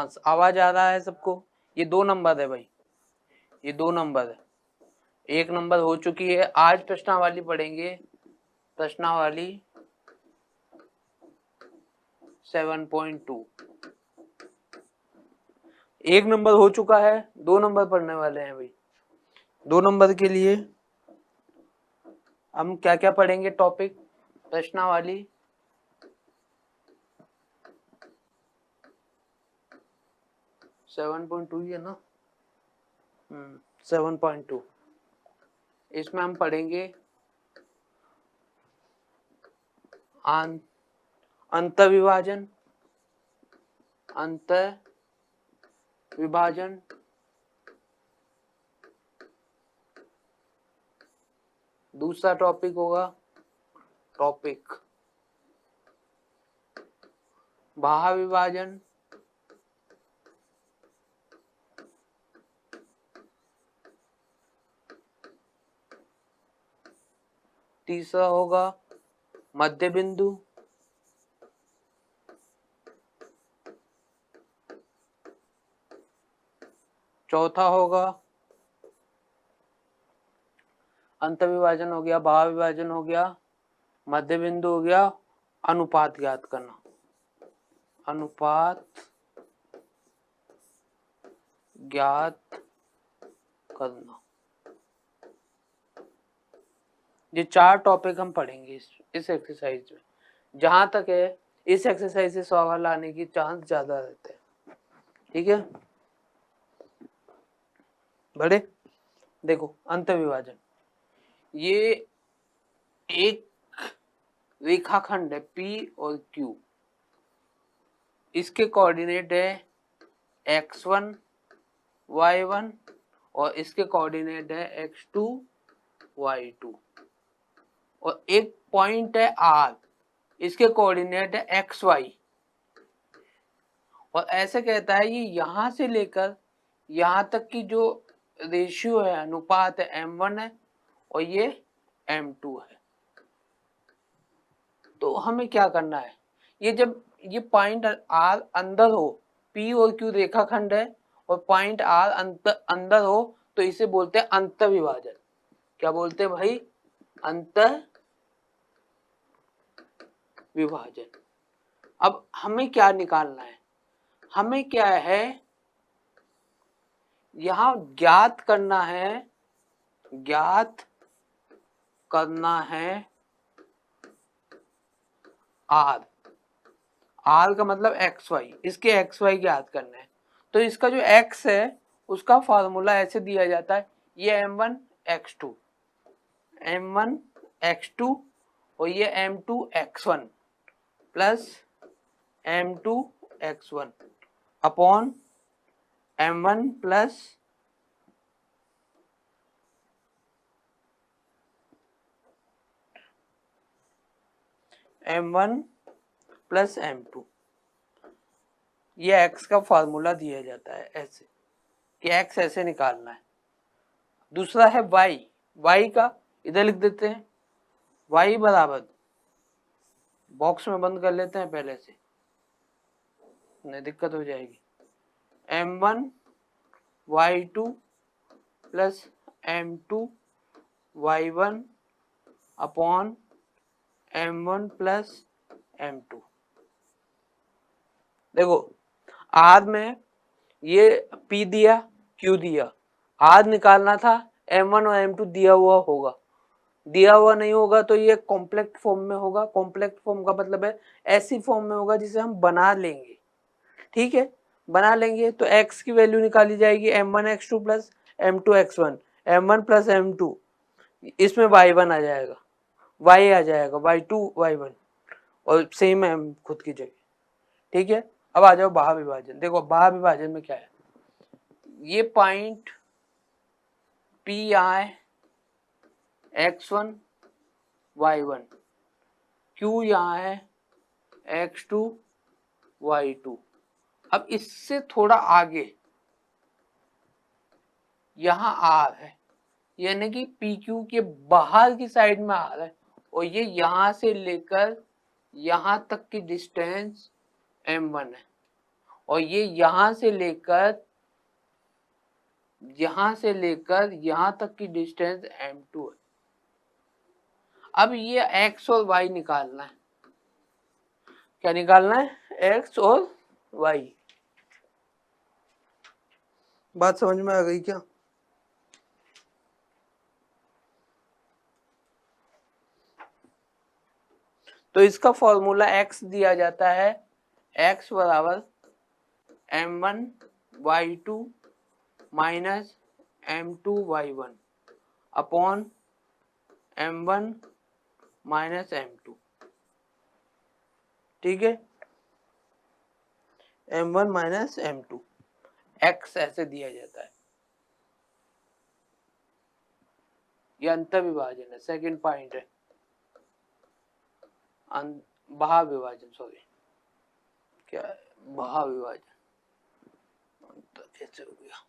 Response. आवाज आ रहा है सबको? ये 2 नंबर है भाई, ये 2 नंबर है। 1 नंबर हो चुकी है। आज प्रश्नावली पढ़ेंगे, प्रश्नावली 7.2। 1 नंबर हो चुका है, 2 नंबर पढ़ने वाले हैं भाई। 2 नंबर के लिए हम क्या क्या पढ़ेंगे टॉपिक? प्रश्नावली 7.2 है ना? 7.2। इसमें हम पढ़ेंगे अंतर्विभाजन, अंतर्विभाजन, दूसरा टॉपिक होगा टॉपिक बाह्य विभाजन, तीसरा होगा मध्य बिंदु, चौथा होगा अंतर्विभाजन हो गया, बाह्य विभाजन हो गया, मध्य बिंदु हो गया, अनुपात ज्ञात करना, अनुपात ज्ञात करना। ये 4 टॉपिक हम पढ़ेंगे इस एक्सरसाइज में। जहां तक है इस एक्सरसाइज से सवाल आने की चांस ज्यादा रहते हैं, ठीक है। बड़े देखो, अंतर्विभाजन, ये एक रेखाखंड है P और Q। इसके कोऑर्डिनेट है x1 y1 और इसके कोऑर्डिनेट है x2 y2। और एक पॉइंट है R, इसके कोऑर्डिनेट है xy। और ऐसे कहता है ये यहां से लेकर यहां तक की जो रेशियो है, अनुपात है, m1 है और ये m2 है। तो हमें क्या करना है, ये जब ये पॉइंट R अंदर हो, P और Q रेखाखंड है और पॉइंट R अंदर हो, तो इसे बोलते हैं अंतर्विभाजन। क्या बोलते हैं भाई? अंतर्विभाजन। अब हमें क्या निकालना है? हमें क्या है, यहां ज्ञात करना है, ज्ञात करना है R। R का मतलब XY, इसके XY ज्ञात करना है। तो इसका जो X है उसका फॉर्मूला ऐसे दिया जाता है, ये M1 X2, M1 X2 और ये M2 X1 plus M2 X1 upon M1 plus M1 plus M2। ये X का फॉर्मूला दिया जाता है ऐसे कि X ऐसे निकालना है। दूसरा है Y, Y का इधर लिख देते हैं, Y बराबर, बॉक्स में बंद कर लेते हैं पहले से, नहीं दिक्कत हो जाएगी, M1 Y2 plus M2 Y1 upon M1 plus M2। देखो R में ये P दिया, Q दिया, R निकालना था, M1 और M2 दिया हुआ होगा, दिया हुआ नहीं होगा तो ये कॉम्प्लेक्स फॉर्म में होगा। कॉम्प्लेक्स फॉर्म का मतलब है ऐसी फॉर्म में होगा जिसे हम बना लेंगे, ठीक है। बना लेंगे तो x की वैल्यू निकाली जाएगी m1 x2 plus m2 x1, m1 plus m2, इसमें y1 आ जाएगा, y आ जाएगा y2 y1 और सेम है खुद की जगह, ठीक है। अब आ जाओ बाह्य विभाजन। देखो बाह्य विभाजन में क्या है, ये पॉइंट P यहाँ है, x1 y1, Q यहाँ है x2 y2। अब इससे थोड़ा आगे यहां R है, यानी कि PQ के बाहर की साइड में R है और ये यहां से लेकर यहां तक की डिस्टेंस M1 है और ये यहां से लेकर यहां तक की डिस्टेंस m2 है। अब ये x और y निकालना है। क्या निकालना है? x और y। बात समझ में आ गई क्या? तो इसका फॉर्मूला x दिया जाता है, x बराबर m1y2 minus m2y1 upon m1 minus m2। ठीक है, m1 माइनस m2, x ऐसे दिया जाता है। ये अंतर्विभाजन है, सेकंड पॉइंट है, महाविभाजन, सॉरी क्या है, महाविभाजन, ऐसे हो गया,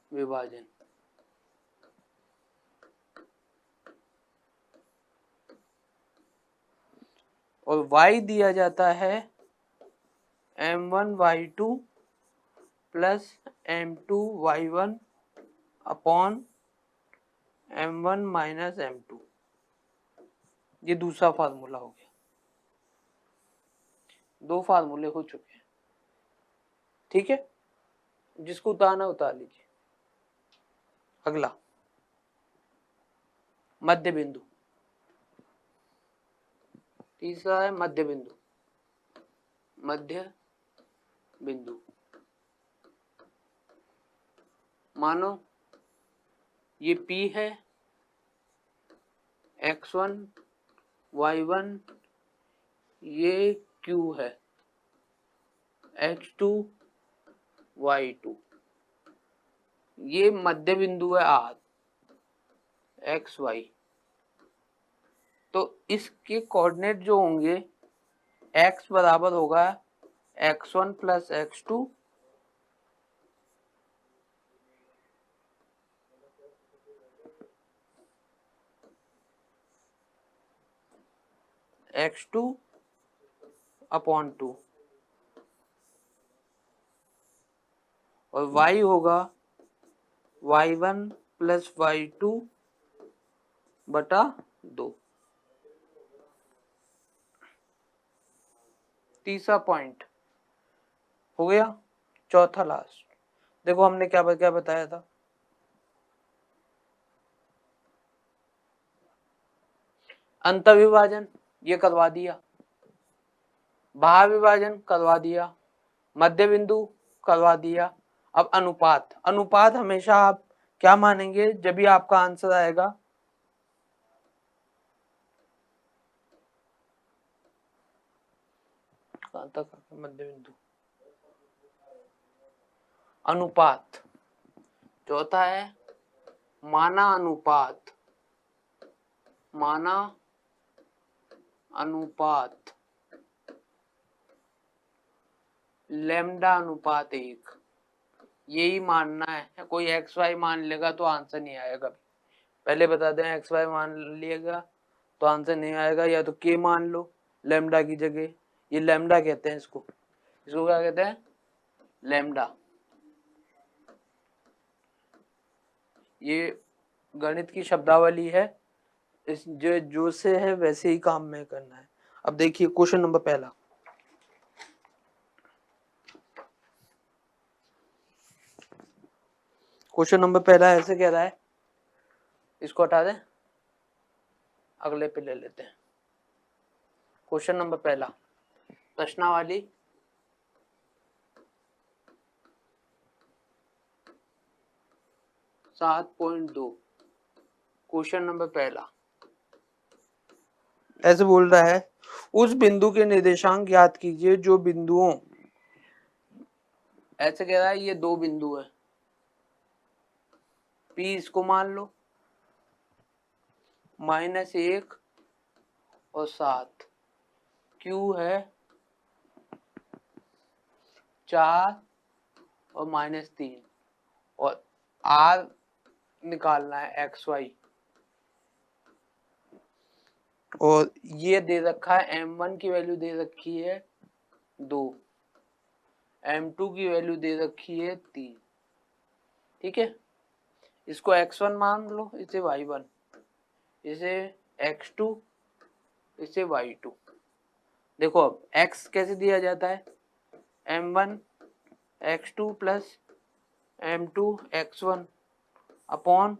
महाविभाजन। और y दिया जाता है m1y2 plus m2y1 upon m1 minus m2। ये दूसरा फार्मूला हो गया। दो फार्मूले हो चुके हैं। ठीक है, जिसको उतारना उतार लीजिए। अगला मध्य बिंदु, तीसरा है मध्य बिंदु। मध्य बिंदु मानो ये P है, x1 y1 ये Q है, x2 y2 ये मध्य बिंदु है R x y। तो इसके कोऑर्डिनेट जो होंगे, x बराबर होगा x1 plus x2 x2 upon 2 और y होगा y1 प्लस y2 बटा 2। तीसरा पॉइंट हो गया। चौथा लास्ट, देखो हमने क्या बताया था। अंतर्विभाजन ये करवा दिया, महाविभाजन करवा दिया, मध्य बिंदु करवा दिया। अब अनुपात, अनुपात हमेशा आप क्या मानेंगे जब भी आपका आंसर आएगा, कहां तक मध्य बिंदु, अनुपात। चौथा है माना अनुपात, माना अनुपात, लैम्डा अनुपात 1। यही मानना है। कोई एक्स वाई मान लेगा तो आंसर नहीं आएगा। पहले बता दें, एक्स वाई मान लिएगा तो आंसर नहीं आएगा। या तो के मान लो लैम्डा की जगह, ये लैम्डा कहते हैं इसको क्या कहते हैं? लैम्डा। ये गणित की शब्दावली है, इस जो से है वैसे ही काम में करना है। अब देखिए क्वेश्चन नंबर पहला, क्वेश्चन नंबर पहला ऐसे कह रहा है, इसको हटा दें, अगले पे ले लेते हैं। क्वेश्चन नंबर पहला, प्रश्नावली 7.2। क्वेश्चन नंबर पहला ऐसे बोल रहा है, उस बिंदु के निर्देशांक ज्ञात कीजिए जो बिंदुओं, ऐसे कह रहा है ये दो बिंदु है, P इसको मान लो, -1 और 7, Q है 4 और -3, और R निकालना है XY। और ये दे रखा है M1 की वैल्यू दे रखी है 2, m2 की वैल्यू दे रखी है 3। ठीक है, इसको x1 मान लो, इसे y1, इसे x2, इसे y2। देखो अब x कैसे दिया जाता है, m1 x2 plus m2 x1 upon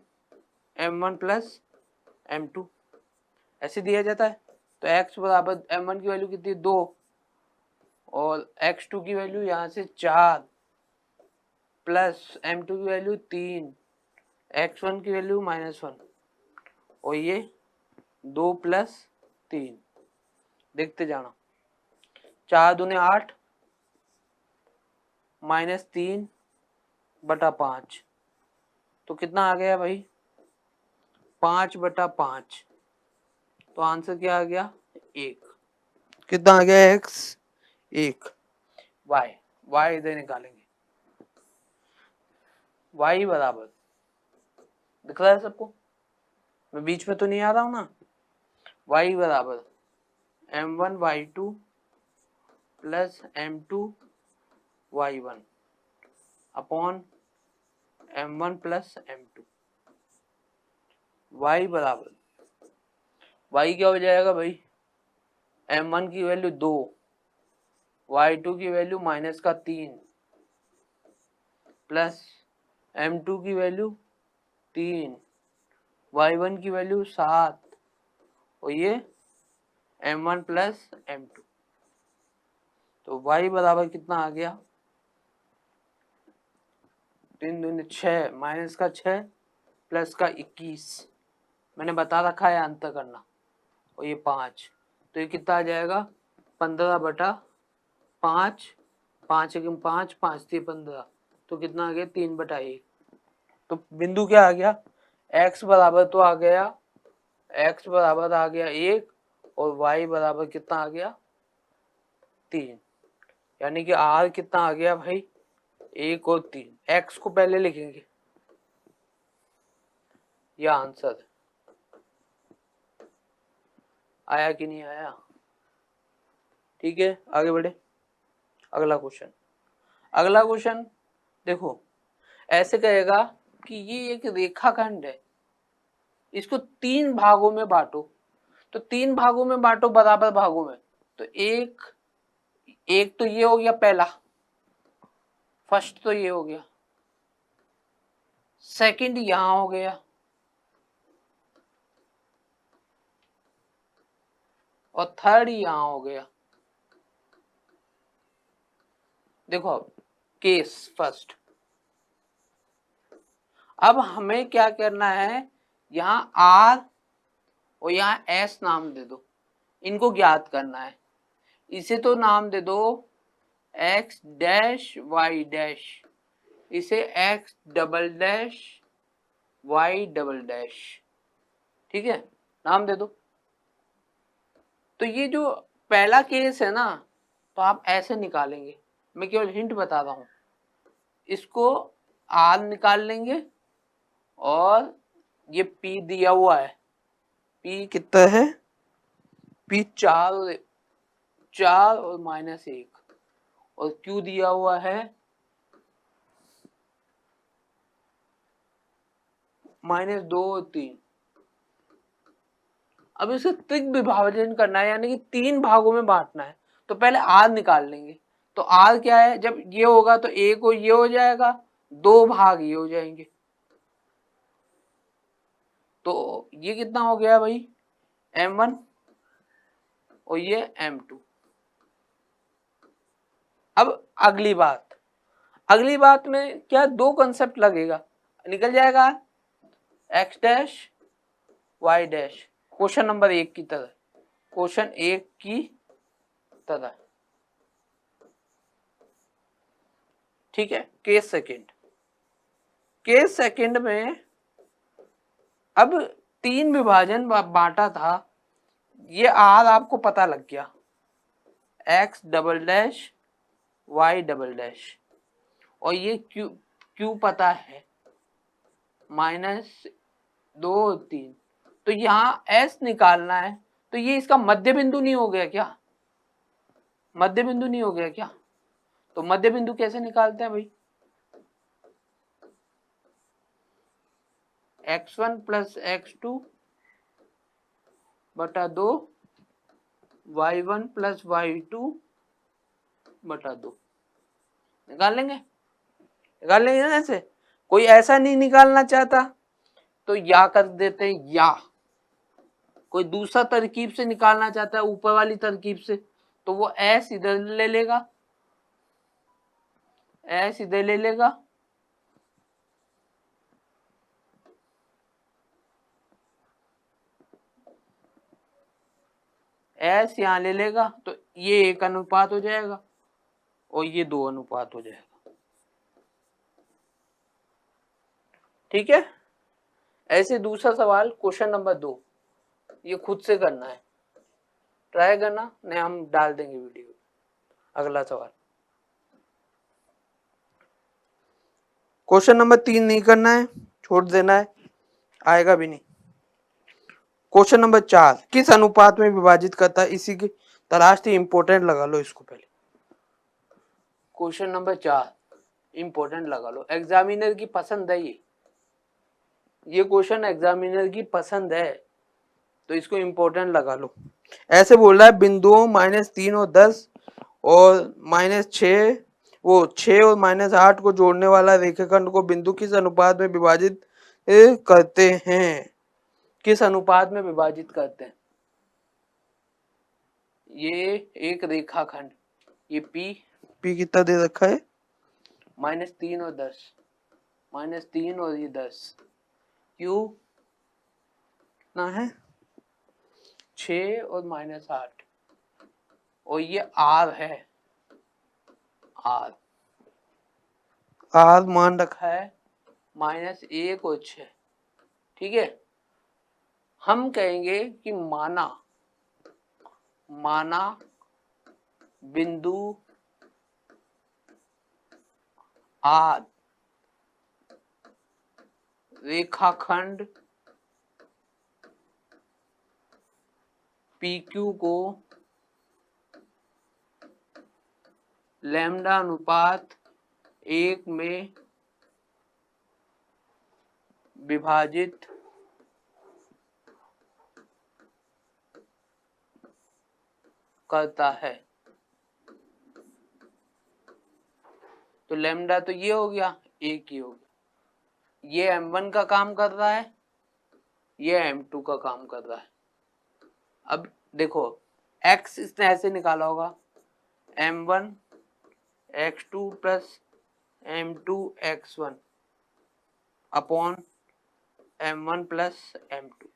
m1 plus m2, ऐसे दिया जाता है। तो x बराबर m1 की वैल्यू कितनी, 2, और x2 की वैल्यू यहाँ से 4 प्लस m2 की वैल्यू 3, x1 की वैल्यू -1, और ये 2 प्लस 3, देखते जाना, 4 दूने 8 -3 बटा 5, तो कितना आ गया भाई, 5 बटा 5, तो आंसर क्या आ गया, 1। कितना आ गया, x 1। y इधर निकालेंगे, y बराबर, दिख रहा है सबको, मैं बीच में तो नहीं आ रहा हूं ना, y बराबर m1 y2 plus m2 y1 upon m1 plus m2। y बराबर, y क्या हो जाएगा भाई, m1 की वैल्यू 2, y2 की वैल्यू -3 प्लस m2 की वैल्यू 3, y1 की वैल्यू 7, और ये m1 प्लस m2। तो y बराबर कितना आ गया, 3 दूनी 6, माइनस का 6 प्लस का 21, मैंने बता रखा है अंतर करना, और ये 5, तो ये कितना आ जाएगा, 15 बटा 5, 5 1 5, 5 3 15, तो कितना आ गया, 3 बटा 1। तो बिंदु क्या आ गया, x बराबर तो आ गया, x बराबर आ गया 1, और y बराबर कितना आ गया, 3, यानी कि r कितना आ गया भाई, 1 और 3। x को पहले लिखेंगे, यह आंसर आया कि नहीं आया। ठीक है, आगे बढ़े, अगला क्वेश्चन देखो, ऐसे कहेगा कि ये एक रेखाखंड है, इसको 3 भागों में बांटो, तो 3 भागों में बांटो बराबर भागों में, तो एक तो ये हो गया पहला, फर्स्ट तो ये हो गया, सेकंड यहां हो गया, और थर्ड यहां हो गया। देखो अब केस फर्स्ट, अब हमें क्या करना है, यहां आर और यहां एस नाम दे दो, इनको ज्ञात करना है। इसे तो नाम दे दो एक्स डैश वाई डैश, इसे X double dash Y double dash, ठीक है, नाम दे दो। तो ये जो पहला केस है ना, तो आप ऐसे निकालेंगे, मैं केवल हिंट बता रहा हूं, इसको आर निकाल लेंगे, और ये पी दिया हुआ है, पी कितना है, पी 4 और -1, और क्यू दिया हुआ है -2 और 3। अब इसे त्रिक विभाजन करना है, यानी कि 3 भागों में बांटना है, तो पहले आर निकाल लेंगे। तो आर क्या है, जब ये होगा तो एक को ये हो जाएगा, 2 भाग ये हो जाएंगे, तो ये कितना हो गया भाई, m1, और ये m2। अब अगली बात में क्या, 2 कंसेप्ट लगेगा, निकल जाएगा x dash y dash, question number 1 की तरह, ठीक है। केस सेकंड में अब 3 विभाजन बांटा था, ये आर आपको पता लग गया, X double dash Y double dash, और ये क्यू पता है -2 3, तो यहाँ एस निकालना है, तो ये इसका मध्य बिंदु नहीं हो गया क्या, मध्य बिंदु नहीं हो गया क्या? तो मध्य बिंदु कैसे निकालते हैं भाई? x1 प्लस x2 बटा 2 y1 प्लस y2 बटा 2 निकाल लेंगे ना ऐसे। कोई ऐसा नहीं निकालना चाहता तो या कर देते हैं, या कोई दूसरा तरकीब से निकालना चाहता है ऊपर वाली तरकीब से तो वो एस इधर ले लेगा, एस इधर ले लेगा, एस यहां ले लेगा, तो ये एक अनुपात हो जाएगा और ये 2 अनुपात हो जाएगा। ठीक है। ऐसे दूसरा सवाल क्वेश्चन नंबर 2, ये खुद से करना है, ट्राई करना, नहीं हम डाल देंगे वीडियो। अगला सवाल क्वेश्चन नंबर 3 नहीं करना है, छोड़ देना है, आएगा भी नहीं। क्वेश्चन नंबर 4 किस अनुपात में विभाजित करता है, इसी की तलाश थी, इंपोर्टेंट लगा लो इसको पहले। क्वेश्चन नंबर 4 इंपोर्टेंट लगा लो, एग्जामिनर की पसंद है ये क्वेश्चन एग्जामिनर की पसंद है तो इसको इंपोर्टेंट लगा लो। ऐसे बोल रहा है बिंदुओं -3 और 10 और -6 वो 6 और -8 को जोड़ने वाला रेखाखंड को बिंदु किस अनुपात में विभाजित करते हैं, किस अनुपात में विभाजित करते हैं। ये एक रेखाखंड, ये P कितना दे रखा है, -3 और 10, -3 और ये 10, Q कितना है 6 और -8 और ये R है, R मान रखा है -1 और 6। ठीक है। हम कहेंगे कि माना बिंदु R रेखाखंड PQ को लैम्डा अनुपात 1 में विभाजित करता है। तो लैम्डा तो ये हो गया, एक ही हो गया, ये m1 का काम कर रहा है, ये m2 का काम कर रहा है। अब देखो x इसने ऐसे निकाला होगा, m1 x2 plus m2 x1 upon m1 plus m2।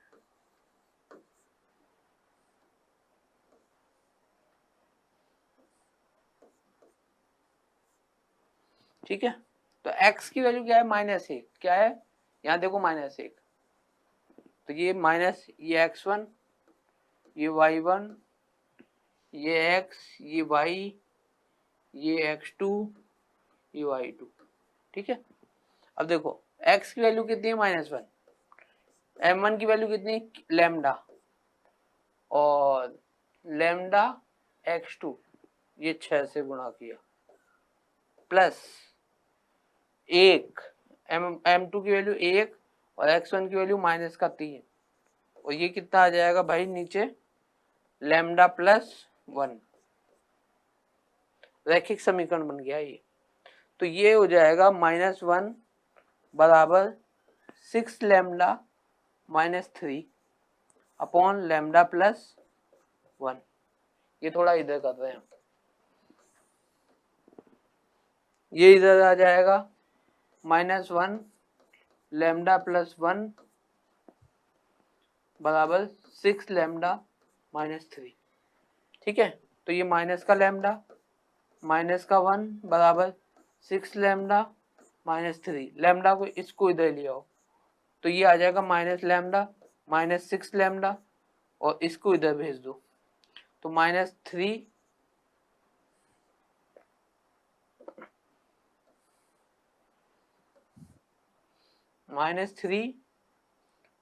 ठीक है। तो x की वैल्यू क्या है, -1, क्या है यहाँ देखो -1, तो ये माइनस ये x1, ये y1, ये x, ये y, ये x2, ये y2। ठीक है। अब देखो x की वैल्यू कितनी है -1, m1 की वैल्यू कितनी लैम्डा, और लैम्डा x2 ये 6 से गुणा किया प्लस 1 m2 की वैल्यू 1 और x1 की वैल्यू -3 और ये कितना आ जाएगा भाई नीचे लैम्डा प्लस 1, रैखिक समीकरण बन गया ये। तो ये हो जाएगा -1 बराबर 6 लैम्डा -3 अपॉन लैम्डा प्लस 1। ये थोड़ा इधर कर रहे हैं, ये इधर आ जाएगा -1 लैम्डा प्लस 1 बराबर 6 लैम्डा -3। ठीक है। तो ये माइनस का लैम्डा माइनस का 1 बराबर 6 लैम्डा -3, लैम्डा को इसको इधर लिया हो तो ये आ जाएगा माइनस लैम्डा -6 लैम्डा और इसको इधर भेज दो तो -3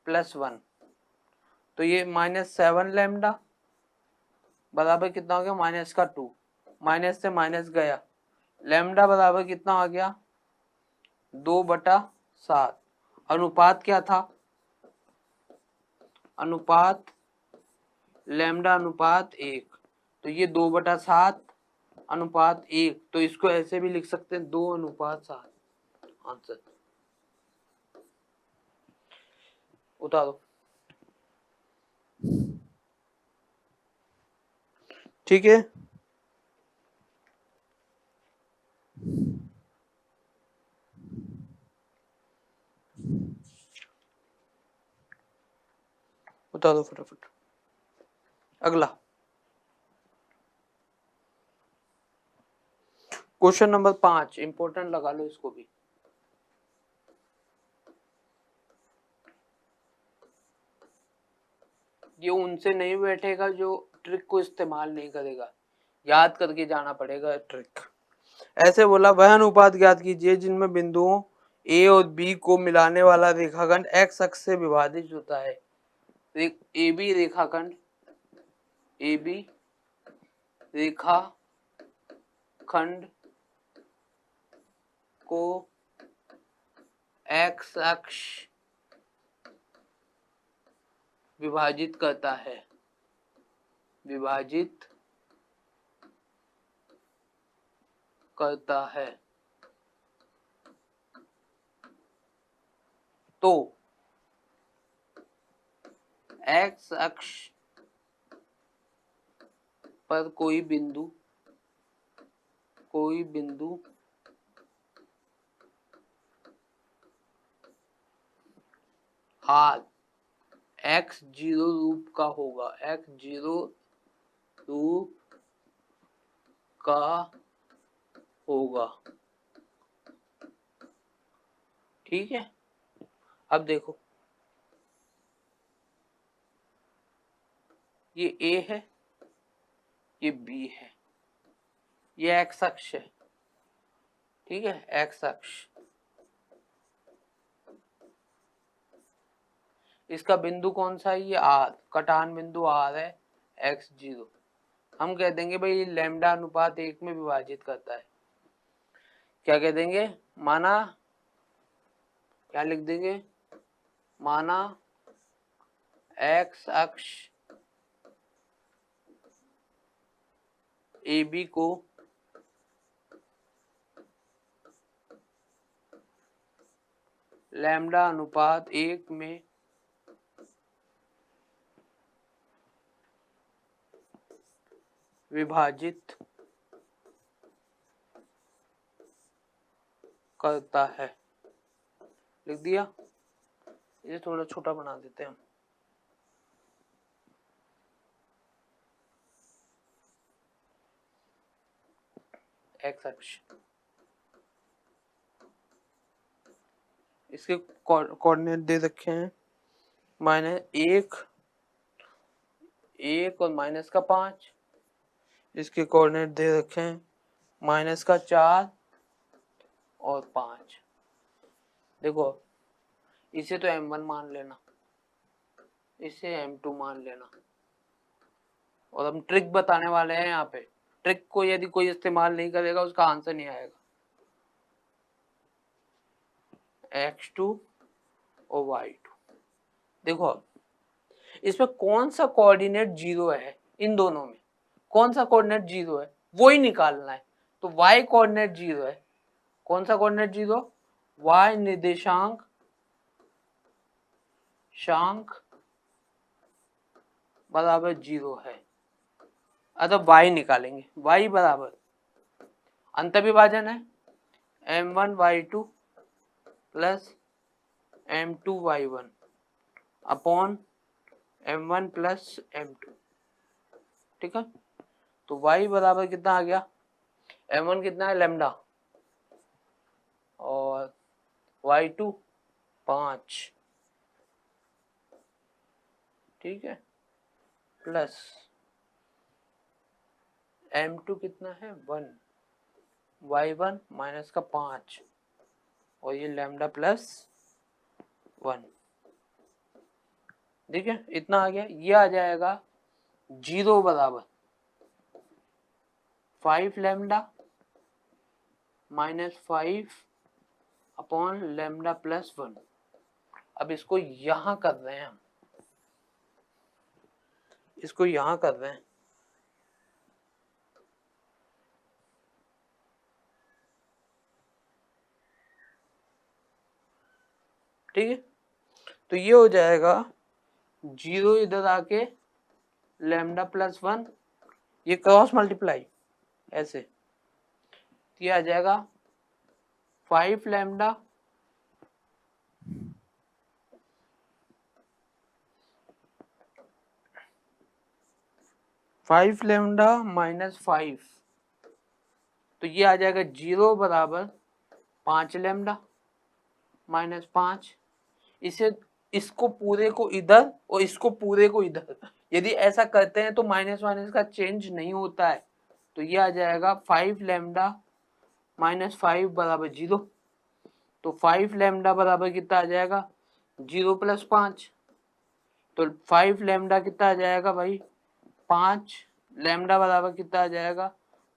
प्लस 1 तो ये -7 लैम्डा बराबर कितना हो गया -2 माइनस से माइनस गया, लैम्डा बराबर कितना आ गया 2/7। अनुपात क्या था, अनुपात लैम्डा अनुपात 1, तो ये 2/7 अनुपात 1, तो इसको ऐसे भी लिख सकते हैं 2/7। आंसर उतारो। ठीक है, बता दो फटाफट। अगला क्वेश्चन नंबर 5, इंपॉर्टेंट लगा लो इसको भी। ये उनसे नहीं बैठेगा जो ट्रिक को इस्तेमाल नहीं करेगा, याद करके जाना पड़ेगा ट्रिक। ऐसे बोला, वह अनुपात ज्ञात कीजिए जिनमें बिंदुओं ए और बी को मिलाने वाला रेखाखंड एक्स अक्ष से विभाजित होता है। ए बी रेखाखंड, ए बी रेखाखंड को एक्स अक्ष विभाजित करता है, विभाजित करता है, तो एक्स अक्ष पर कोई बिंदु हाथ x0 रूप का होगा, x0 रूप का होगा। ठीक है, अब देखो ये A है, ये B है, ये x अक्ष है। ठीक है, x अक्ष, इसका बिंदु कौन सा है, ये R, कटान बिंदु R है x0। हम कह देंगे भाई लैम्डा अनुपात 1 में विभाजित करता है। क्या कह देंगे, माना, क्या लिख देंगे, माना x अक्ष AB को लैम्डा अनुपात 1 में विभाजित करता है। लिख दिया, इसे थोड़ा छोटा बना देते हैं हम। एक्स अक्ष, इसके कोऑर्डिनेट दे रखे हैं -1 और -5। इसके कोऑर्डिनेट दे रखे हैं -4 और 5। देखो इसे तो m1 मान लेना, इसे m2 मान लेना, और हम ट्रिक बताने वाले हैं। यहाँ पे ट्रिक को यदि कोई इस्तेमाल नहीं करेगा उसका आंसर नहीं आएगा। x2 और y2, देखो इसमें कौन सा कोऑर्डिनेट 0 है, इन दोनों में कौन सा कोऑर्डिनेट 0 है वो ही निकालना है। तो y कोऑर्डिनेट 0 है, कौन सा कोऑर्डिनेट 0, y निर्देशांक बराबर 0 है। अतः y निकालेंगे, y बराबर अंतर्विभाजन है m1y2 plus m2y1 upon m1 plus m2। ठीक है, तो y बराबर कितना आ गया, m1 कितना है लैम्डा, और y2 5। ठीक है, प्लस m2 कितना है 1, y1 माइनस का 5, और ये लैम्डा प्लस 1। ठीक है, इतना आ गया। ये आ जाएगा 0 बराबर 5 lambda minus 5 upon lambda plus 1। अब इसको यहां कर रहे हैं हम, इसको यहां कर रहे हैं। ठीक है, तो ये हो जाएगा 0 इधर आके लैम्डा प्लस 1, ये क्रॉस मल्टीप्लाई ऐसे, तो ये आ जाएगा 5 लैम्डा माइनस 5, तो ये आ जाएगा 0 बराबर 5 लैम्डा माइनस 5। इसे, इसको पूरे को इधर और इसको पूरे को इधर, यदि ऐसा करते हैं तो माइनस माइनस का चेंज नहीं होता है, तो ये आ जाएगा 5 लैम्डा माइनस 5 बराबर 0। तो 5 लैम्डा बराबर कितना आ जाएगा 0 प्लस 5, तो 5 लैम्डा कितना आ जाएगा भाई 5 लैम्डा बराबर कितना आ जाएगा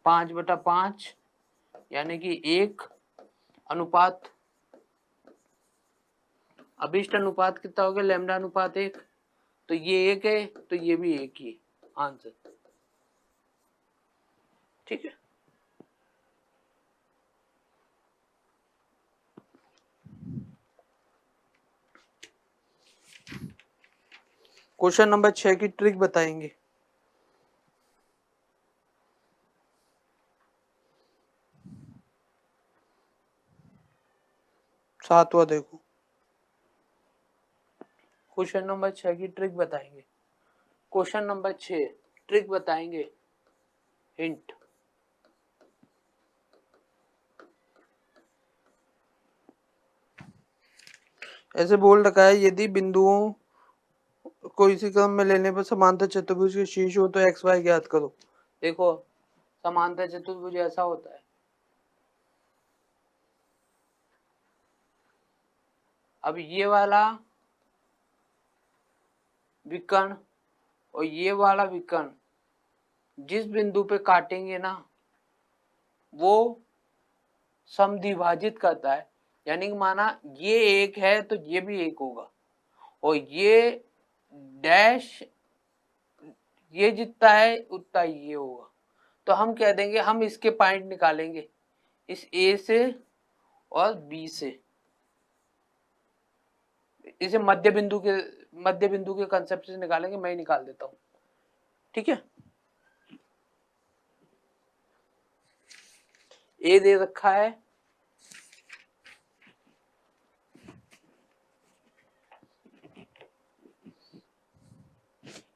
5/5, यानी कि 1 अनुपात, अभिष्ट अनुपात कितना हो गया लैम्डा अनुपात 1, तो ये 1 है तो ये भी 1 ही आंसर। ठीक है, क्वेश्चन नंबर 6 की ट्रिक बताएंगे। 7वां देखो, क्वेश्चन नंबर 6 की ट्रिक बताएंगे। क्वेश्चन नंबर 6 ट्रिक बताएंगे, हिंट। ऐसे बोल रखा है यदि बिंदुओं को इसी क्रम में लेने पर समांतर चतुर्भुज के शीर्ष हो तो एक्स वाई ज्ञात करो। देखो समांतर चतुर्भुज ऐसा होता है, अब ये वाला विकर्ण और ये वाला विकर्ण जिस बिंदु पे काटेंगे ना वो समद्विभाजित करता है, यानी कि माना ये 1 है तो ये भी 1 होगा, और ये डैश ये जितना है उतना ये होगा, तो हम कह देंगे हम इसके पॉइंट निकालेंगे इस ए से और बी से, इसे मध्य बिंदु के कंसेप्ट से निकालेंगे, मैं ही निकाल देता हूं। ठीक है, ए दे रखा है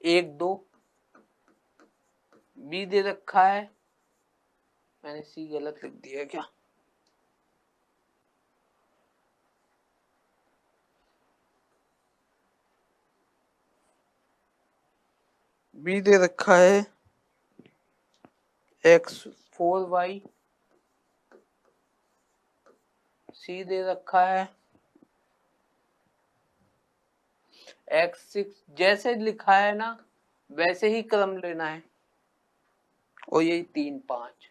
1 2, बी दे रखा है, मैंने सी गलत लिख दिया क्या, बी दे रखा है x4y, सी दे रखा है x6, जैसे लिखा है ना वैसे ही क्रम लेना है, और यही 3 5,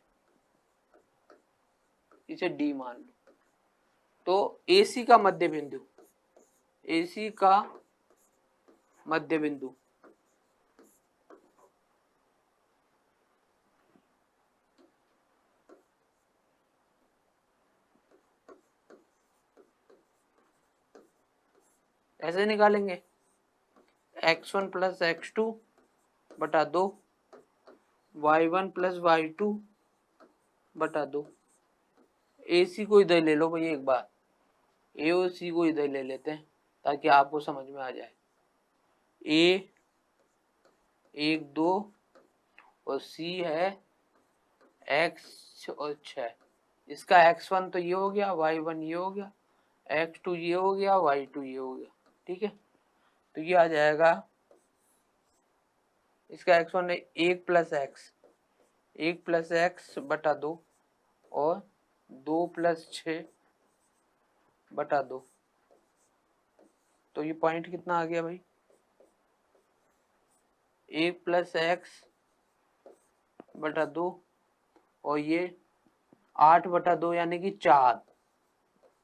इसे डी मान लो। तो AC का मध्य बिंदु, AC का मध्य बिंदु ऐसे निकालेंगे x1 प्लस x2 बटा 2, y1 प्लस y2 बटा 2। AC को इधर ले लो भाई, एक बार A और C को इधर ले लेते हैं ताकि आपको समझ में आ जाए। A 1 2 और C है x और 6, इसका x1 तो ये हो गया, y1 ये हो गया, x2 ये हो गया, y2 ये हो गया। ठीक है, तो ये आ जाएगा इसका x1 है 1 प्लस एक्स बटा 2 और 2 प्लस 6 बटा 2, तो ये पॉइंट कितना आ गया भाई 1 प्लस एक्स बटा 2 और ये 8/2 यानी कि 4,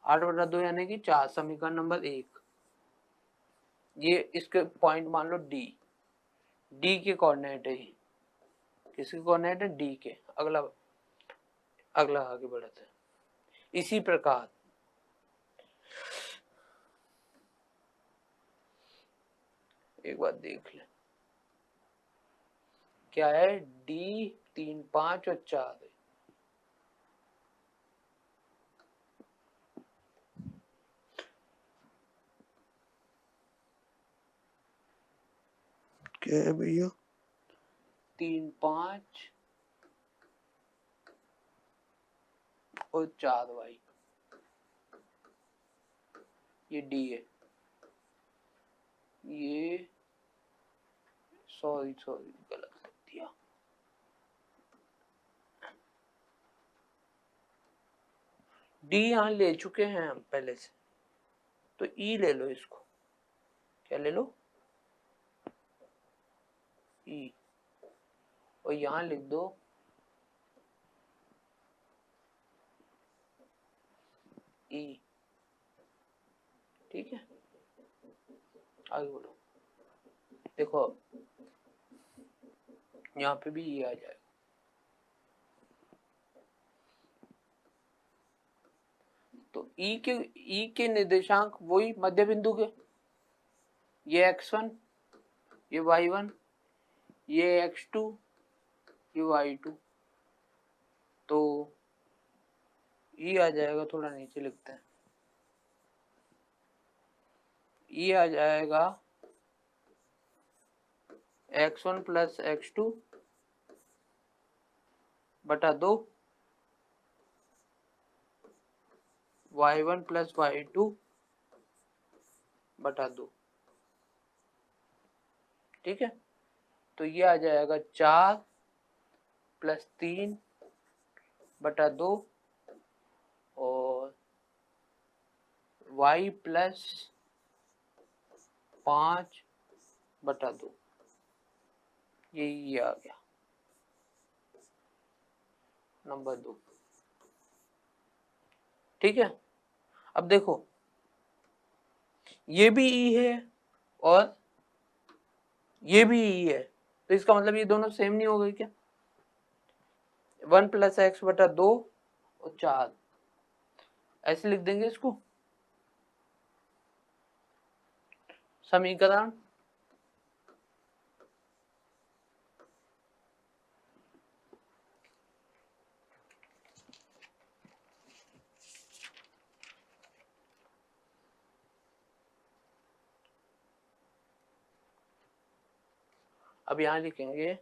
8/2 यानी कि 4, समीकरण नंबर 1। ये इसके पॉइंट मान लो डी, डी के कोऑर्डिनेट है ये, किसके कोऑर्डिनेट है, डी के। अगला अगला आगे बढ़ते हैं। इसी प्रकार एक बात देख ले, क्या है, डी 3, 5 और 4 है। क्या है भैया, 3, 5 और 4 भाई, ये डी है। ये सॉरी गलत लिख दिया, डी यहाँ ले चुके हैं हम पहले से, तो ई ले लो इसको, क्या ले लो, ई, और यहाँ लिख दो ई। ठीक है, आगे बोलो। देखो यहाँ पे भी ई आ जाएगा, तो ई के निर्देशांक वही मध्य बिंदु के, ये x1, ये y1, ये x2, ये y2, तो ई आ जाएगा, थोड़ा नीचे लिखते हैं, ई आ जाएगा x1 प्लस x2 बटा 2, y1 प्लस y2 बटा 2। ठीक है, तो ये आ जाएगा 4 प्लस 3 बटा 2 और y प्लस 5 बटा 2, ये आ गया नंबर 2। ठीक है, अब देखो ये भी ई है और ये भी ई है, तो इसका मतलब ये दोनों सेम नहीं हो गए क्या, 1 प्लस एक्स बटा 2 और 4, ऐसे लिख देंगे इसको समीकरण। अब यहां लिखेंगे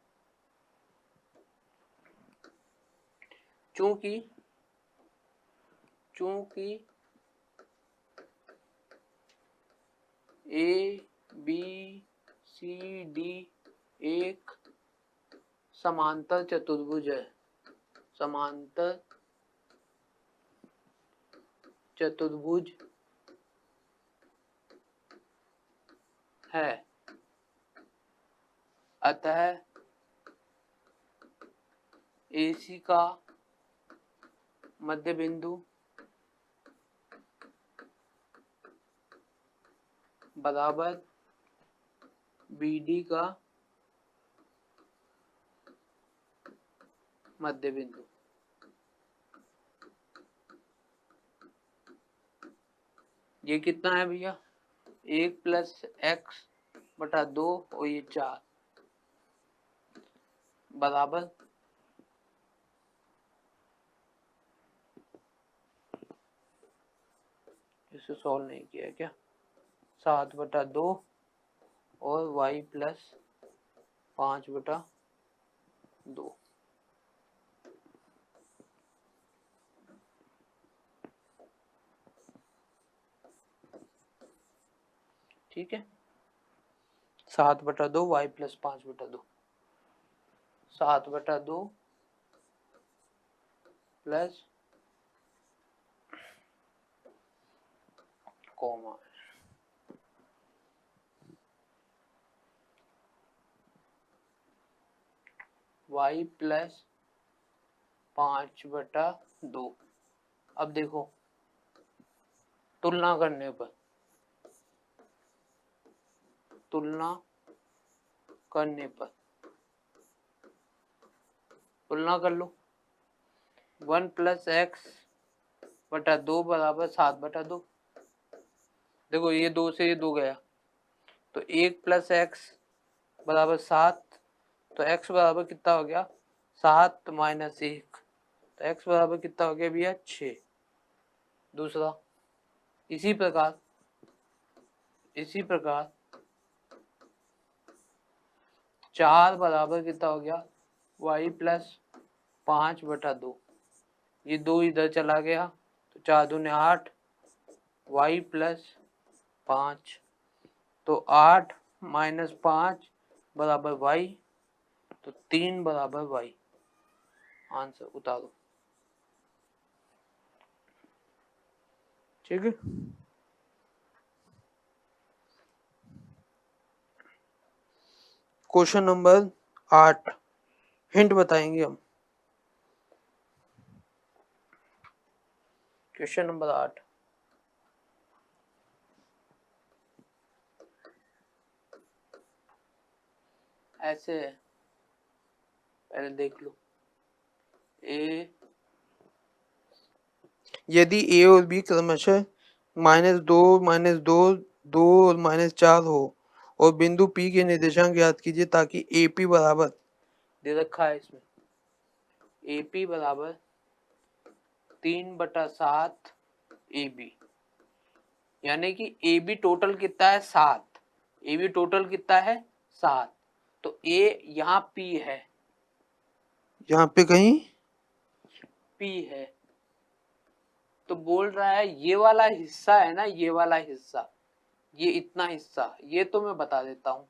चूंकि ए बी सी डी एक समांतर चतुर्भुज है, समांतर चतुर्भुज है, अतः AC का मध्य बिंदु बराबर BD का मध्य बिंदु। ये कितना है भैया, 1 प्लस एक्स बटा 2 और ये 4 बराबर इसे सॉल्व नहीं किया क्या, 7/2 और y प्लस 5/2। ठीक है, 7/2 y plus 5/2, 7/2 plus comma y plus 5/2। अब देखो तुलना करने पर, तुलना करने पर तुलना कर लो, 1+x/2 बराबर 7/2। देखो ये 2 से ये 2 गया, तो 1+x बराबर 7, तो x बराबर कितना हो गया 7 - 1, तो x बराबर कितना हो गया भैया 6। दूसरा इसी प्रकार 4 बराबर कितना हो गया y+5/2। ये 2 इधर चला गया, तो 4 दूने 8, y+5, तो 8 - 5 बराबर y, तो 3 बराबर y। आंसर उतारो। ठीक है, क्वेश्चन नंबर 8, हिंट बताएंगे हम। क्वेश्चन नंबर 8, ऐसे है, पहले देख लो। ए, यदि ए और बी क्रमशः -2, -2, 2 और -4 हो और बिंदु पी के निर्देशांक ज्ञात कीजिए ताकि एपी बराबर, दे रखा है इसमें, एपी बराबर 3/7 ए बी, यानी कि ए बी टोटल कितना है 7, ए बी टोटल कितना है 7, तो ए यहाँ पी है, यहाँ पे कहीं पी है, तो बोल रहा है ये वाला हिस्सा है ना, ये वाला हिस्सा, ये इतना हिस्सा, ये तो मैं बता देता हूं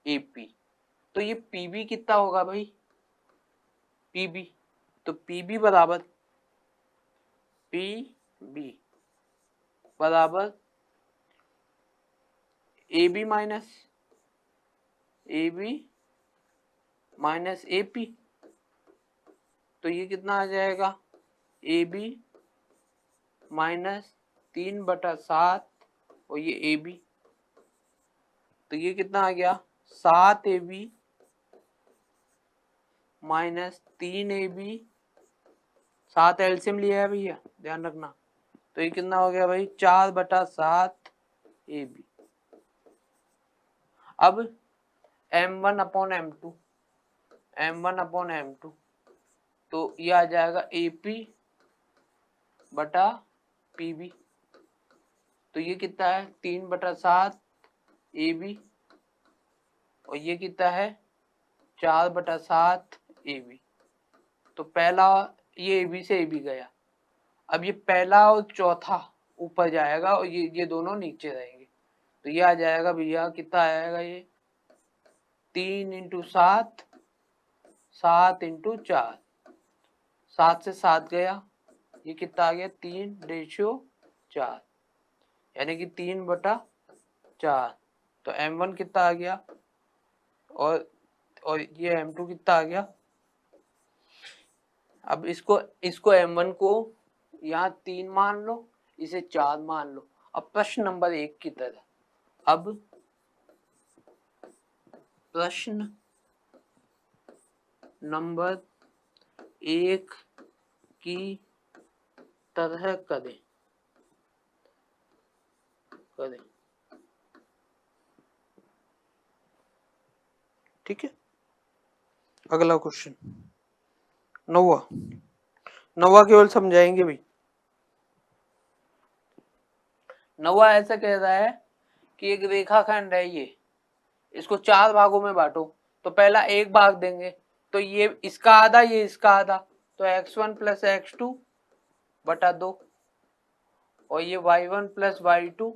एपी, तो ये पीबी कितना होगा भाई, पीबी, तो पीबी बराबर पीबी बराबर ए बी माइनस एपी, तो ये कितना आ जाएगा ए बी -3/7 और ये ए बी, तो ये कितना आ गया 7 A B -3 A B, 7 LCM लिया है भैया, ध्यान रखना, तो ये कितना हो गया भाई 4/7 ए बी। अब m1/m2, तो ये आ जाएगा AP बटा PB, तो ये कितना है 3/7 AB और ये कितना है 4/7 AB, तो पहला ये AB से AB गया, अब ये पहला और चौथा ऊपर जाएगा और ये दोनों नीचे रहेंगे, तो ये आ जाएगा भैया कितना आएगा ये 3 × 7, 7 × 4, 7 से 7 गया, ये कितना आ गया 3/4, यानी कि 3/4, तो m1 कितना आ गया और ये m2 कितना आ गया। अब इसको m1 को यहाँ 3 मान लो, इसे 4 मान लो। अब प्रश्न नंबर 1 की तरह, अब प्रश्न नंबर 1 की तरह करें। ठीक है, अगला क्वेश्चन 9वां केवल समझाएंगे भाई। 9वां ऐसा कह रहा है कि एक रेखाखंड है, ये इसको 4 भागों में बांटो, तो पहला एक भाग देंगे, तो ये इसका आधा, ये इसका आधा, तो x1 + x2 बटा 2 और ये y1 + y2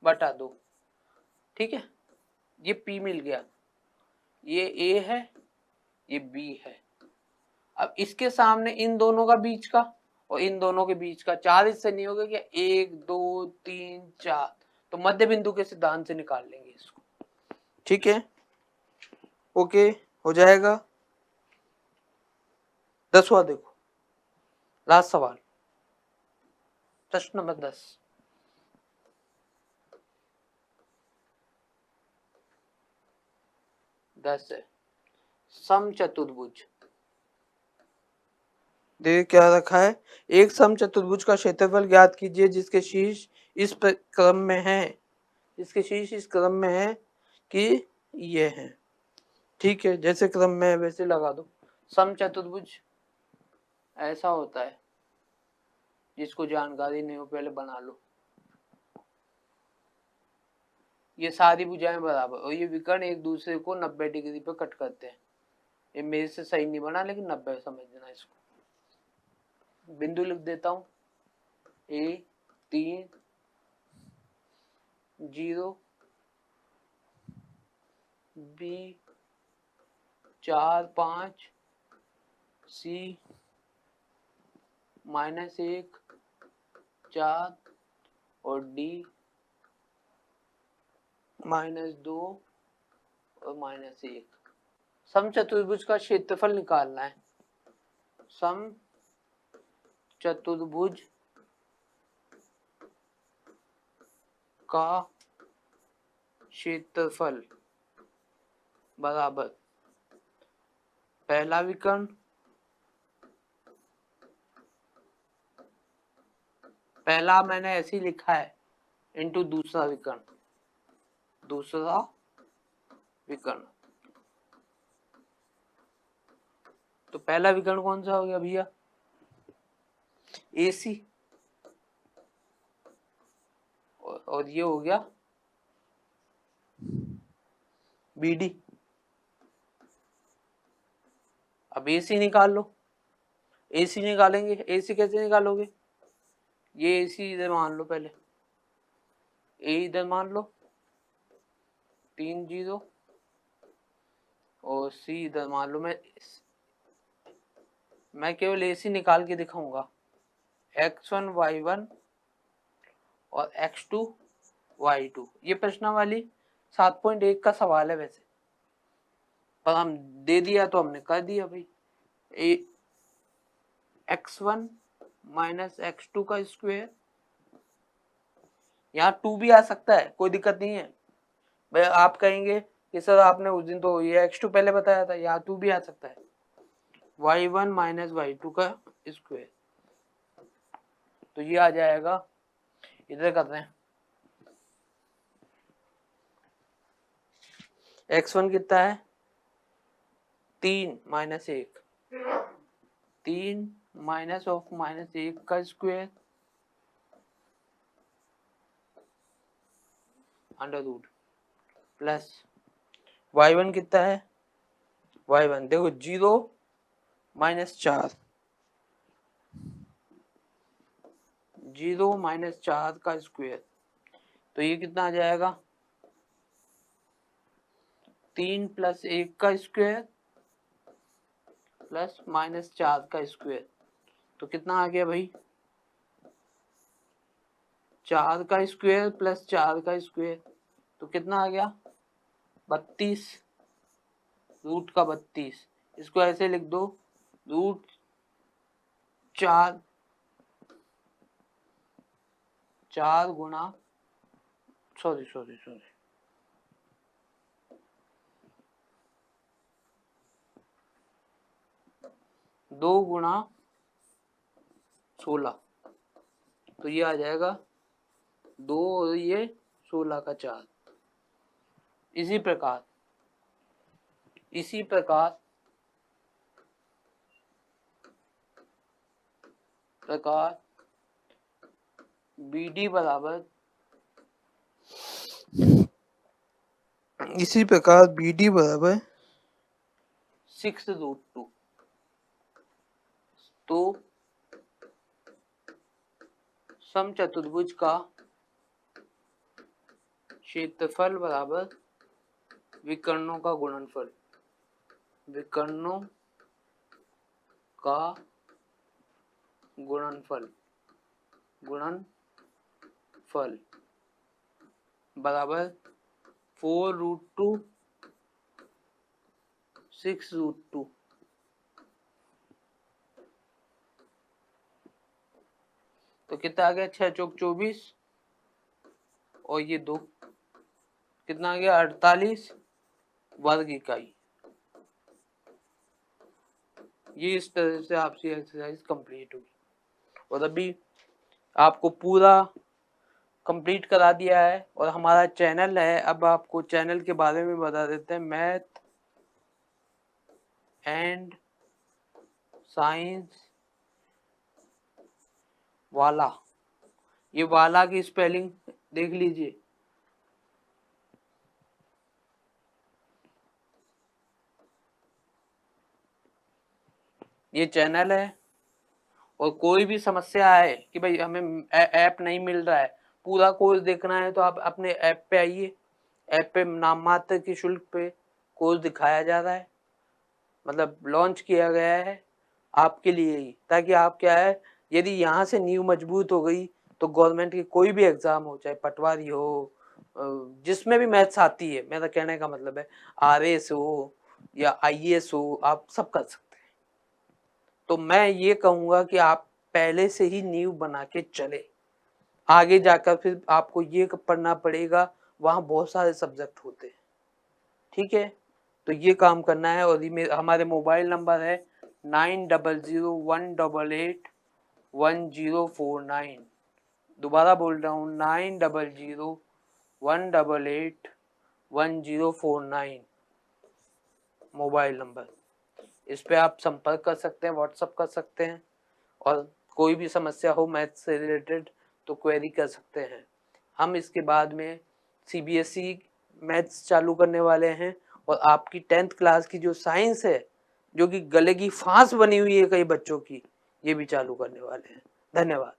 बटा 2। ठीक है, ये P मिल गया, ये A है, ये B है। अब इसके सामने इन दोनों का बीच का और इन दोनों के बीच का 4 इससे नहीं होगा क्या, 1 2 3 4, तो मध्य बिंदु के सिद्धांत से निकाल लेंगे इसको। ठीक है, ओके हो जाएगा। 10वां देखो, लास्ट सवाल, प्रश्न नंबर 10। है समचतुर्भुज। देखिए क्या रखा है, एक समचतुर्भुज का क्षेत्रफल ज्ञात कीजिए जिसके शीर्ष इस क्रम में है, इसके शीर्ष इस क्रम में है कि ये है। ठीक है, जैसे क्रम में है वैसे लगा दो। समचतुर्भुज ऐसा होता है, जिसको जानकारी नहीं हो पहले बना लो। ये सारी भुजाएं बराबर और ये विकर्ण एक दूसरे को 90 डिग्री पे कट करते हैं। ये मेरे से सही नहीं बना, लेकिन 90 समझ देना इसको। बिंदु लिख देता हूं, A 3 0, B 4 5, C -1 4 और D -2 और -1। समचतुर्भुज का क्षेत्रफल निकालना है। समचतुर्भुज का क्षेत्रफल बराबर पहला विकर्ण पहला मैंने ऐसे ही लिखा है इनटू दूसरा विकर्ण, दूसरा विकर्ण। तो पहला विकर्ण कौन सा हो गया भैया, AC, और ये हो गया BD। अब AC निकाल लो। AC निकालेंगे, AC कैसे निकालोगे, ये AC इधर मान लो, पहले A इधर मान लो 3 0 और C इधर मान लो। मैं केवल AC निकाल के दिखाऊंगा। x1 y1 और x2 y2। ये प्रश्नावली 7.1 का सवाल है वैसे, पर हम दे दिया तो हमने कर दिया भाई। x1 माइनस x2 का स्क्वायर, यहाँ 2 भी आ सकता है, कोई दिक्कत नहीं है भाई। आप कहेंगे कि सर आपने उस दिन तो ये x2 पहले बताया था, यहाँ 2 भी आ सकता है। y1 माइनस y2 का स्क्वायर, तो ये आ जाएगा, इधर कर रहे हैं। x1 कितना है, 3 -1, 3 -1 का square under root plus y1 कितना है, y1 देखो 0 -4, 0 -4 का स्क्वायर, तो ये कितना आ जाएगा, 3 + 1 का स्क्वायर प्लस -4 का स्क्वायर, तो कितना आ गया भाई, 4 का स्क्वायर प्लस 4 का स्क्वायर, तो कितना आ गया 32, रूट का 32। इसको ऐसे लिख दो, √4 गुणा, सॉरी 2 गुणा 16, तो ये आ जाएगा 2 और ये 16 का 4। इसी प्रकार BD बराबर, इसी प्रकार BD बराबर 6√2। तो समचतुर्भुज का क्षेत्रफल बराबर विकर्णों का गुणनफल, विकर्णों का गुणनफल बराबर 4√2 6√2। तो कितना आ गया, 6 चौक 24 और ये 2 कितना आ गया 48 वर्ग इकाई। ये इस तरह से आपकी एक्सरसाइज कंप्लीट हुई और अभी आपको पूरा कंप्लीट करा दिया है। और हमारा चैनल है, अब आपको चैनल के बारे में बता देते हैं, मैथ एंड साइंस वाला। ये वाला की स्पेलिंग देख लीजिए, ये चैनल है। और कोई भी समस्या है कि भाई हमें ऐप नहीं मिल रहा है, पूरा कोर्स देखना है, तो आप अपने ऐप पे आइए। ऐप पे नाम मात्र के शुल्क पे कोर्स दिखाया जा रहा है, मतलब लॉन्च किया गया है आपके लिए ही, ताकि आप क्या है, यदि यहाँ से नींव मजबूत हो गई तो गवर्नमेंट की कोई भी एग्जाम हो, चाहे पटवारी हो, जिसमें भी मैथ्स आती है, मेरा कहने का मतलब है RS हो या IAS हो, आप सब कर सकते हैं। तो मैं ये कहूँगा कि आप पहले से ही नींव बना के चले, आगे जाकर फिर आपको ये पढ़ना पड़ेगा, वहाँ बहुत सारे सब्जेक्ट होते हैं, ठीक है। तो ये काम करना है। और हमारे मोबाइल नंबर है 9001881049। दोबारा बोल रहा हूँ 9001881049 मोबाइल नंबर। इस पे आप संपर्क कर सकते हैं, व्हाट्सअप कर सकते हैं, और कोई भी समस्या हो मैथ से रिलेटेड तो क्वेरी कर सकते हैं। हम इसके बाद में CBSE मैथ्स चालू करने वाले हैं, और आपकी 10th क्लास की जो साइंस है, जो कि गले की फांस बनी हुई है कई बच्चों की, ये भी चालू करने वाले हैं। धन्यवाद।